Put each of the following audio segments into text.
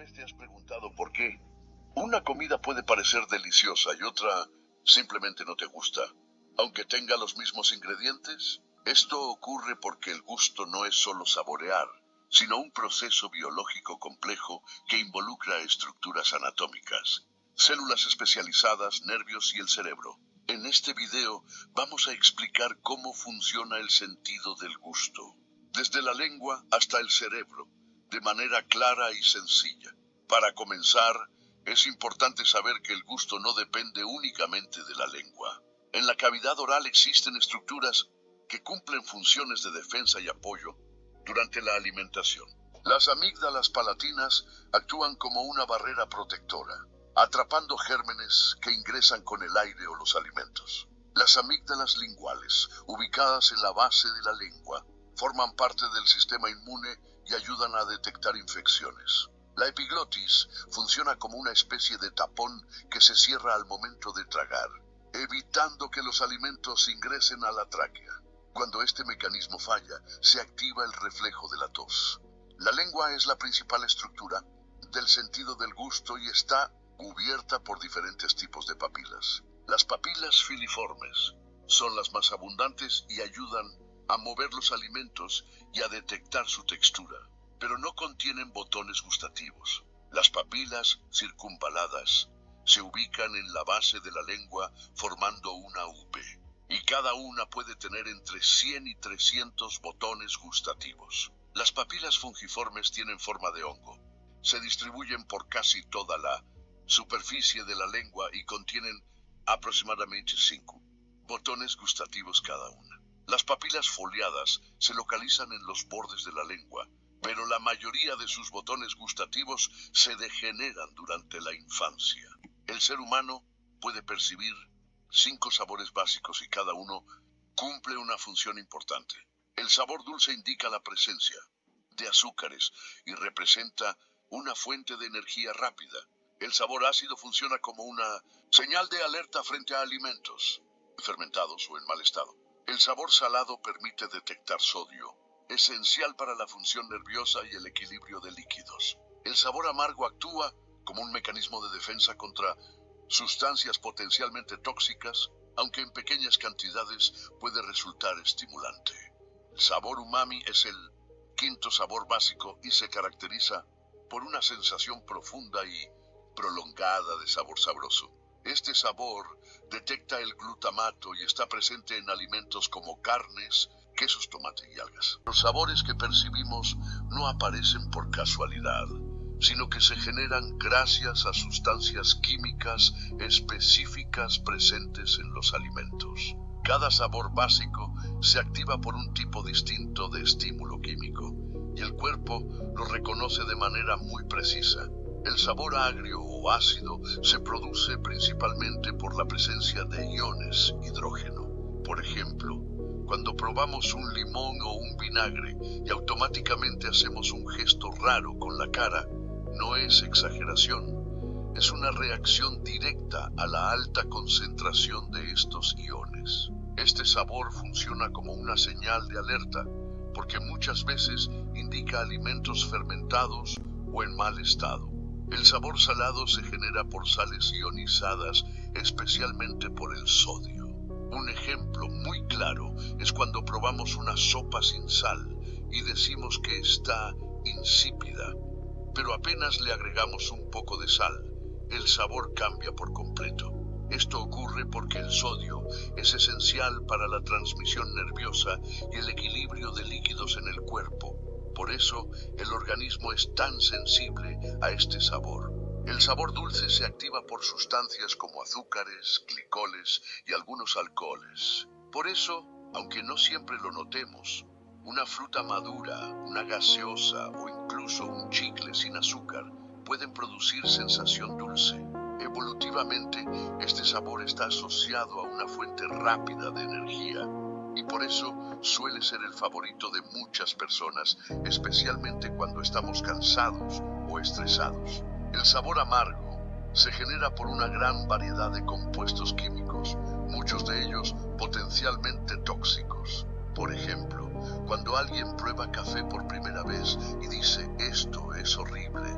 vez te has preguntado por qué una comida puede parecer deliciosa y otra simplemente no te gusta, aunque tenga los mismos ingredientes? Esto ocurre porque el gusto no es solo saborear, sino un proceso biológico complejo que involucra estructuras anatómicas, células especializadas, nervios y el cerebro. En este video vamos a explicar cómo funciona el sentido del gusto, desde la lengua hasta el cerebro, de manera clara y sencilla. Para comenzar, es importante saber que el gusto no depende únicamente de la lengua. En la cavidad oral existen estructuras que cumplen funciones de defensa y apoyo durante la alimentación. Las amígdalas palatinas actúan como una barrera protectora, atrapando gérmenes que ingresan con el aire o los alimentos. Las amígdalas linguales, ubicadas en la base de la lengua, forman parte del sistema inmune y ayudan a detectar infecciones. La epiglotis funciona como una especie de tapón que se cierra al momento de tragar, evitando que los alimentos ingresen a la tráquea. Cuando este mecanismo falla, se activa el reflejo de la tos. La lengua es la principal estructura del sentido del gusto y está cubierta por diferentes tipos de papilas. Las papilas filiformes son las más abundantes y ayudan a mover los alimentos y a detectar su textura, pero no contienen botones gustativos. Las papilas circunvaladas se ubican en la base de la lengua formando una V, y cada una puede tener entre 100 y 300 botones gustativos. Las papilas fungiformes tienen forma de hongo. Se distribuyen por casi toda la superficie de la lengua y contienen aproximadamente 5 botones gustativos cada una. Las papilas foliadas se localizan en los bordes de la lengua, pero la mayoría de sus botones gustativos se degeneran durante la infancia. El ser humano puede percibir 5 sabores básicos y cada uno cumple una función importante. El sabor dulce indica la presencia de azúcares y representa una fuente de energía rápida. El sabor ácido funciona como una señal de alerta frente a alimentos fermentados o en mal estado. El sabor salado permite detectar sodio, esencial para la función nerviosa y el equilibrio de líquidos. El sabor amargo actúa como un mecanismo de defensa contra sustancias potencialmente tóxicas, aunque en pequeñas cantidades puede resultar estimulante. El sabor umami es el quinto sabor básico y se caracteriza por una sensación profunda y prolongada de sabor sabroso. Este sabor detecta el glutamato y está presente en alimentos como carnes, quesos, tomate y algas. Los sabores que percibimos no aparecen por casualidad, sino que se generan gracias a sustancias químicas específicas presentes en los alimentos. Cada sabor básico se activa por un tipo distinto de estímulo químico, y el cuerpo lo reconoce de manera muy precisa. El sabor agrio o ácido se produce principalmente por la presencia de iones hidrógeno. Por ejemplo, cuando probamos un limón o un vinagre y automáticamente hacemos un gesto raro con la cara, no es exageración, es una reacción directa a la alta concentración de estos iones. Este sabor funciona como una señal de alerta, porque muchas veces indica alimentos fermentados o en mal estado. El sabor salado se genera por sales ionizadas, especialmente por el sodio. Un ejemplo muy claro es cuando probamos una sopa sin sal y decimos que está insípida, pero apenas le agregamos un poco de sal, el sabor cambia por completo. Esto ocurre porque el sodio es esencial para la transmisión nerviosa y el equilibrio de líquidos en el cuerpo. Por eso, el organismo es tan sensible a este sabor. El sabor dulce se activa por sustancias como azúcares, glicoles y algunos alcoholes. Por eso, aunque no siempre lo notemos, una fruta madura, una gaseosa o incluso un chicle sin azúcar pueden producir sensación dulce. Evolutivamente, este sabor está asociado a una fuente rápida de energía y por eso suele ser el favorito de muchas personas, especialmente cuando estamos cansados o estresados. El sabor amargo se genera por una gran variedad de compuestos químicos, muchos de ellos potencialmente tóxicos. Por ejemplo, cuando alguien prueba café por primera vez y dice "esto es horrible",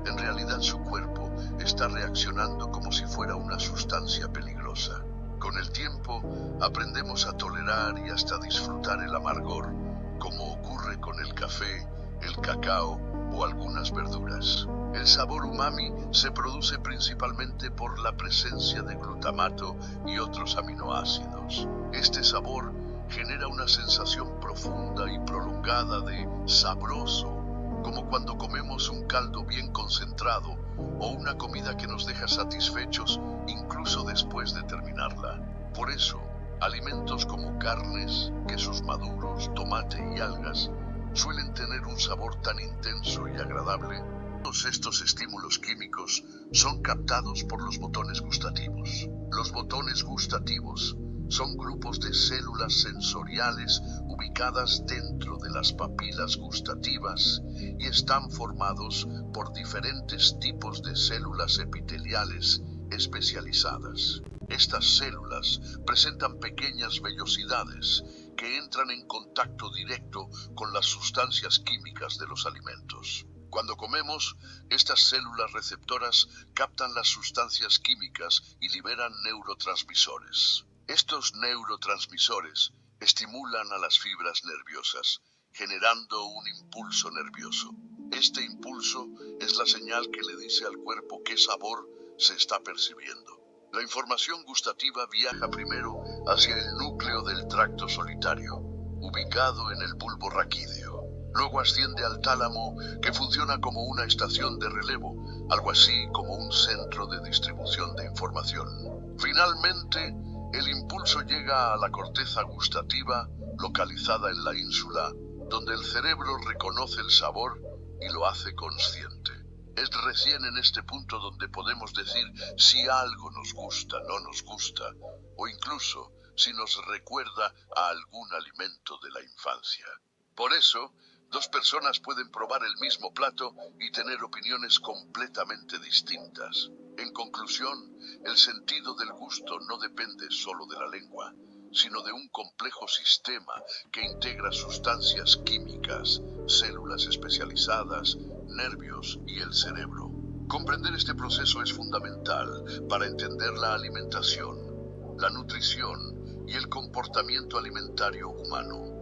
en realidad realidad su cuerpo está reaccionando como si fuera una sustancia peligrosa. Con el tiempo, aprendemos a tolerar y hasta disfrutar el amargor, como ocurre con el café, el cacao o algunas verduras. El sabor umami se produce principalmente por la presencia de glutamato y otros aminoácidos. Este sabor genera una sensación profunda y prolongada de sabroso, como cuando comemos un caldo bien concentrado o una comida que nos deja satisfechos incluso después de terminarla. Por eso, alimentos como carnes, quesos maduros, tomate y algas suelen tener un sabor tan intenso y agradable. Todos estos estímulos químicos son captados por los botones gustativos. Los botones gustativos son grupos de células sensoriales ubicadas dentro de las papilas gustativas y están formados por diferentes tipos de células epiteliales especializadas. Estas células presentan pequeñas vellosidades que entran en contacto directo con las sustancias químicas de los alimentos. Cuando comemos, estas células receptoras captan las sustancias químicas y liberan neurotransmisores. Estos neurotransmisores estimulan a las fibras nerviosas, generando un impulso nervioso. Este impulso es la señal que le dice al cuerpo qué sabor se está percibiendo. La información gustativa viaja primero hacia el núcleo del tracto solitario, ubicado en el bulbo raquídeo. Luego asciende al tálamo, que funciona como una estación de relevo, algo así como un centro de distribución de información. Finalmente, el impulso llega a la corteza gustativa, localizada en la ínsula, donde el cerebro reconoce el sabor y lo hace consciente. Es recién en este punto donde podemos decir si algo nos gusta, no nos gusta, o incluso si nos recuerda a algún alimento de la infancia. Por eso, dos personas pueden probar el mismo plato y tener opiniones completamente distintas. En conclusión, el sentido del gusto no depende solo de la lengua, sino de un complejo sistema que integra sustancias químicas, células especializadas, nervios y el cerebro. Comprender este proceso es fundamental para entender la alimentación, la nutrición y el comportamiento alimentario humano.